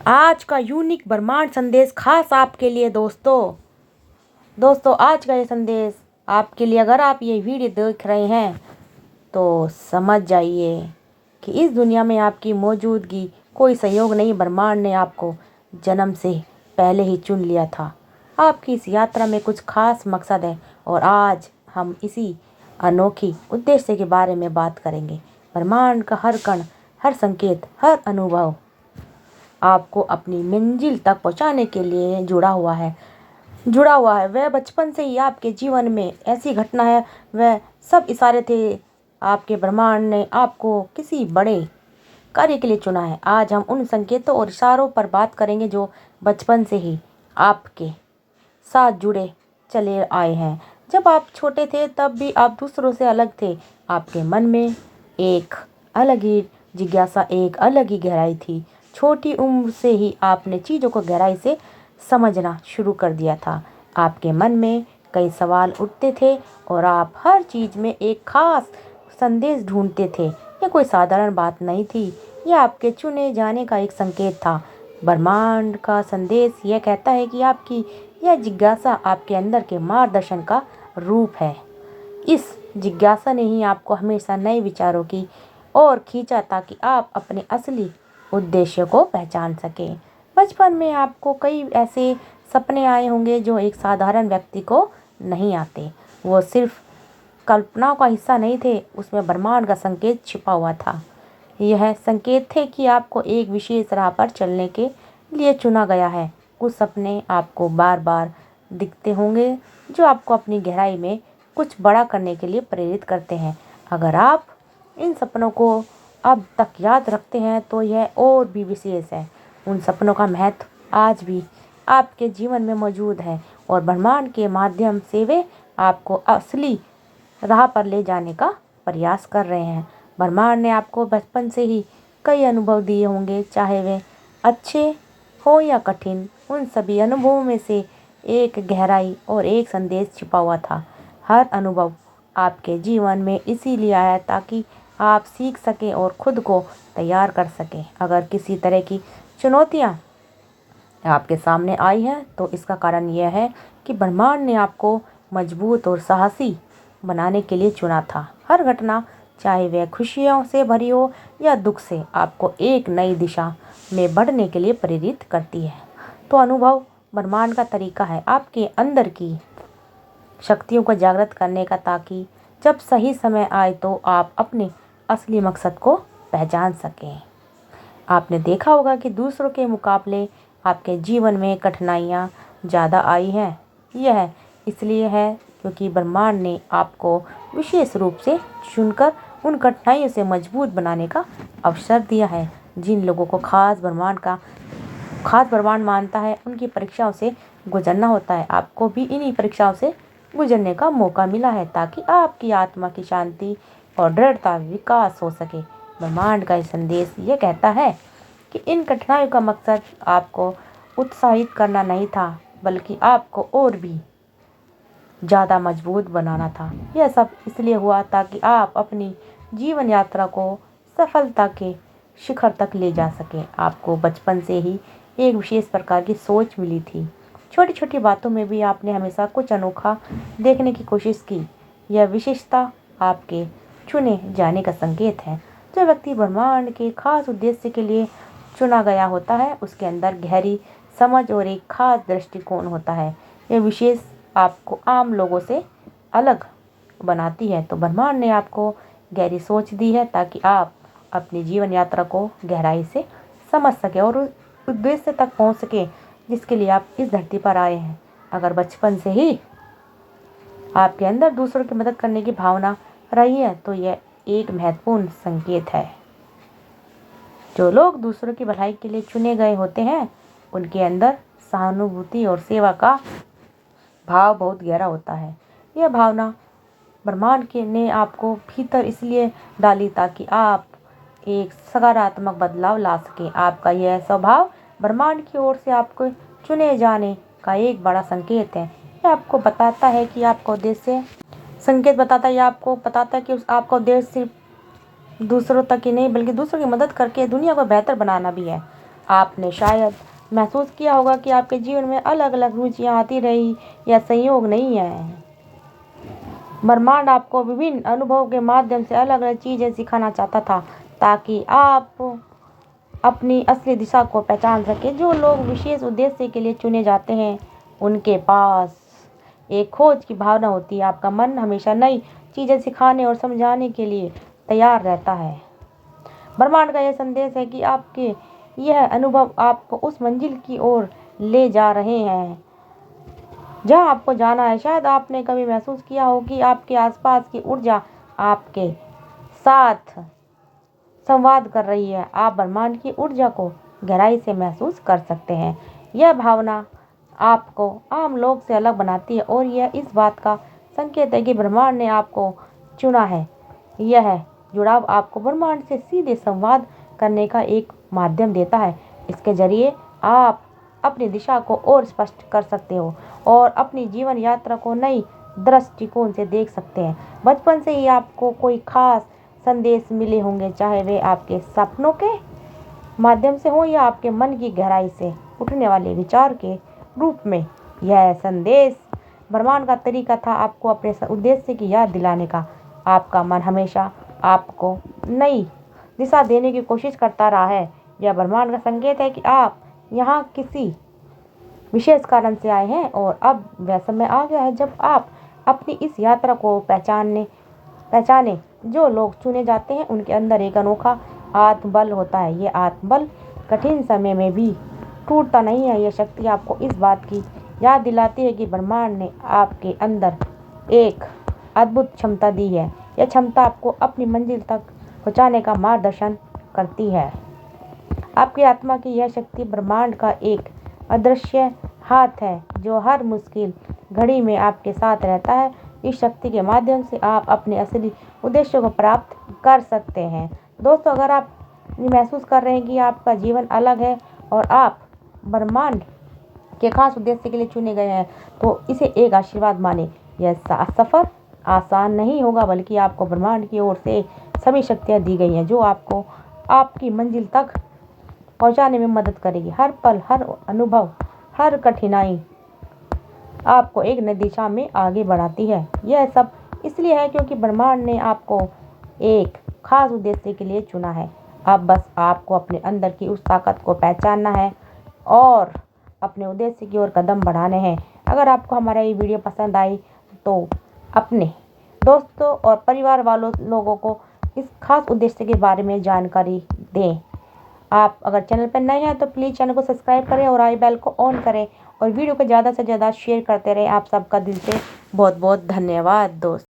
आज का यूनिक ब्रह्मांड संदेश खास आपके लिए दोस्तों आज का ये संदेश आपके लिए। अगर आप ये वीडियो देख रहे हैं तो समझ जाइए कि इस दुनिया में आपकी मौजूदगी कोई संयोग नहीं, ब्रह्मांड ने आपको जन्म से पहले ही चुन लिया था। आपकी इस यात्रा में कुछ खास मकसद है और आज हम इसी अनोखी उद्देश्य के बारे में बात करेंगे। ब्रह्मांड का हर कण, हर संकेत, हर अनुभव आपको अपनी मंजिल तक पहुंचाने के लिए जुड़ा हुआ है। वह बचपन से ही आपके जीवन में ऐसी घटना है, वह सब इशारे थे। आपके ब्रह्मांड ने आपको किसी बड़े कार्य के लिए चुना है। आज हम उन संकेतों और इशारों पर बात करेंगे जो बचपन से ही आपके साथ जुड़े चले आए हैं। जब आप छोटे थे तब भी आप दूसरों से अलग थे। आपके मन में एक अलग ही जिज्ञासा, एक अलग ही गहराई थी। छोटी उम्र से ही आपने चीज़ों को गहराई से समझना शुरू कर दिया था। आपके मन में कई सवाल उठते थे और आप हर चीज़ में एक खास संदेश ढूंढते थे। यह कोई साधारण बात नहीं थी, यह आपके चुने जाने का एक संकेत था। ब्रह्मांड का संदेश यह कहता है कि आपकी यह जिज्ञासा आपके अंदर के मार्गदर्शन का रूप है। इस जिज्ञासा ने ही आपको हमेशा नए विचारों की ओर खींचा ताकि आप अपने असली उद्देश्य को पहचान सकें। बचपन में आपको कई ऐसे सपने आए होंगे जो एक साधारण व्यक्ति को नहीं आते। वो सिर्फ कल्पनाओं का हिस्सा नहीं थे, उसमें ब्रह्मांड का संकेत छिपा हुआ था। यह संकेत थे कि आपको एक विशेष राह पर चलने के लिए चुना गया है। कुछ सपने आपको बार बार दिखते होंगे जो आपको अपनी गहराई में कुछ बड़ा करने के लिए प्रेरित करते हैं। अगर आप इन सपनों को अब तक याद रखते हैं तो यह और भी विशेष है। उन सपनों का महत्व आज भी आपके जीवन में मौजूद है और ब्रह्मांड के माध्यम से वे आपको असली राह पर ले जाने का प्रयास कर रहे हैं। ब्रह्मांड ने आपको बचपन से ही कई अनुभव दिए होंगे, चाहे वे अच्छे हो या कठिन। उन सभी अनुभवों में से एक गहराई और एक संदेश छिपा हुआ था। हर अनुभव आपके जीवन में इसीलिए आया ताकि आप सीख सकें और खुद को तैयार कर सकें। अगर किसी तरह की चुनौतियां आपके सामने आई हैं तो इसका कारण यह है कि ब्रह्मांड ने आपको मजबूत और साहसी बनाने के लिए चुना था। हर घटना, चाहे वह खुशियों से भरी हो या दुख से, आपको एक नई दिशा में बढ़ने के लिए प्रेरित करती है। तो अनुभव ब्रह्मांड का तरीका है आपके अंदर की शक्तियों को जागृत करने का, ताकि जब सही समय आए तो आप अपने असली मकसद को पहचान सकें। आपने देखा होगा कि दूसरों के मुकाबले आपके जीवन में कठिनाइयाँ ज़्यादा आई हैं। यह इसलिए है क्योंकि ब्रह्मांड ने आपको विशेष रूप से चुनकर उन कठिनाइयों से मजबूत बनाने का अवसर दिया है। जिन लोगों को खास ब्रह्मांड मानता है, उनकी परीक्षाओं से गुजरना होता है। आपको भी इन्हीं परीक्षाओं से गुजरने का मौका मिला है ताकि आपकी आत्मा की शांति और दृढ़ता विकास हो सके। ब्रह्मांड का संदेश ये कहता है कि इन कठिनाइयों का मकसद आपको उत्साहित करना नहीं था, बल्कि आपको और भी ज़्यादा मजबूत बनाना था। यह सब इसलिए हुआ ताकि आप अपनी जीवन यात्रा को सफलता के शिखर तक ले जा सकें। आपको बचपन से ही एक विशेष प्रकार की सोच मिली थी। छोटी छोटी बातों में भी आपने हमेशा कुछ अनोखा देखने की कोशिश की। यह विशेषता आपके चुने जाने का संकेत है। जो व्यक्ति ब्रह्मांड के खास उद्देश्य के लिए चुना गया होता है, उसके अंदर गहरी समझ और एक खास दृष्टिकोण होता है। यह विशेष आपको आम लोगों से अलग बनाती है। तो ब्रह्मांड ने आपको गहरी सोच दी है ताकि आप अपनी जीवन यात्रा को गहराई से समझ सके और उस उद्देश्य तक पहुंच सके जिसके लिए आप इस धरती पर आए हैं। अगर बचपन से ही आपके अंदर दूसरों की मदद करने की भावना रही है तो यह एक महत्वपूर्ण संकेत है। जो लोग दूसरों की भलाई के लिए चुने गए होते हैं, उनके अंदर सहानुभूति और सेवा का भाव बहुत गहरा होता है। यह भावना ब्रह्मांड के ने आपको भीतर इसलिए डाली ताकि आप एक सकारात्मक बदलाव ला सकें। आपका यह स्वभाव ब्रह्मांड की ओर से आपको चुने जाने का एक बड़ा संकेत है। यह आपको बताता है कि आपका उद्देश्य आपका उद्देश्य सिर्फ दूसरों तक ही नहीं बल्कि दूसरों की मदद करके दुनिया को बेहतर बनाना भी है। आपने शायद महसूस किया होगा कि आपके जीवन में अलग अलग रुचियाँ आती रही या संयोग नहीं है। ब्रह्मांड आपको विभिन्न अनुभव के माध्यम से अलग अलग चीज़ें सिखाना चाहता था ताकि आप अपनी असली दिशा को पहचान सके। जो लोग विशेष उद्देश्य के लिए चुने जाते हैं उनके पास एक खोज की भावना होती है। आपका मन हमेशा नई चीज़ें सिखाने और समझाने के लिए तैयार रहता है। ब्रह्मांड का यह संदेश है कि आपके यह अनुभव आपको उस मंजिल की ओर ले जा रहे हैं जहां आपको जाना है। शायद आपने कभी महसूस किया हो कि आपके आसपास की ऊर्जा आपके साथ संवाद कर रही है। आप ब्रह्मांड की ऊर्जा को गहराई से महसूस कर सकते हैं। यह भावना आपको आम लोग से अलग बनाती है और यह इस बात का संकेत है कि ब्रह्मांड ने आपको चुना है। यह जुड़ाव आपको ब्रह्मांड से सीधे संवाद करने का एक माध्यम देता है। इसके जरिए आप अपनी दिशा को और स्पष्ट कर सकते हो और अपनी जीवन यात्रा को नई दृष्टिकोण से देख सकते हैं। बचपन से ही आपको कोई खास संदेश मिले होंगे, चाहे वे आपके सपनों के माध्यम से हो या आपके मन की गहराई से उठने वाले विचार के रूप में। यह संदेश ब्रह्मांड का तरीका था आपको अपने उद्देश्य की याद दिलाने का। आपका मन हमेशा आपको नई दिशा देने की कोशिश करता रहा है। यह ब्रह्मांड का संकेत है कि आप यहाँ किसी विशेष कारण से आए हैं और अब वह समय आ गया है जब आप अपनी इस यात्रा को पहचाने। जो लोग चुने जाते हैं उनके अंदर एक अनोखा आत्मबल होता है। ये आत्मबल कठिन समय में भी टूटता नहीं है। यह शक्ति आपको इस बात की याद दिलाती है कि ब्रह्मांड ने आपके अंदर एक अद्भुत क्षमता दी है। यह क्षमता आपको अपनी मंजिल तक पहुंचाने का मार्गदर्शन करती है। आपकी आत्मा की यह शक्ति ब्रह्मांड का एक अदृश्य हाथ है जो हर मुश्किल घड़ी में आपके साथ रहता है। इस शक्ति के माध्यम से आप अपने असली उद्देश्य को प्राप्त कर सकते हैं। दोस्तों, अगर आप महसूस कर रहे हैं कि आपका जीवन अलग है और आप ब्रह्मांड के खास उद्देश्य के लिए चुने गए हैं तो इसे एक आशीर्वाद माने। यह सफ़र आसान नहीं होगा, बल्कि आपको ब्रह्मांड की ओर से सभी शक्तियाँ दी गई हैं जो आपको आपकी मंजिल तक पहुंचाने में मदद करेगी। हर पल, हर अनुभव, हर कठिनाई आपको एक नई दिशा में आगे बढ़ाती है। यह सब इसलिए है क्योंकि ब्रह्मांड ने आपको एक खास उद्देश्य के लिए चुना है। अब बस आपको अपने अंदर की उस ताकत को पहचानना है और अपने उद्देश्य की ओर कदम बढ़ाने हैं। अगर आपको हमारा ये वीडियो पसंद आई तो अपने दोस्तों और परिवार वालों लोगों को इस खास उद्देश्य के बारे में जानकारी दें। आप अगर चैनल पर नए हैं तो प्लीज़ चैनल को सब्सक्राइब करें और आई बेल को ऑन करें और वीडियो को ज़्यादा से ज़्यादा शेयर करते रहें। आप सबका दिल से बहुत बहुत धन्यवाद दोस्त।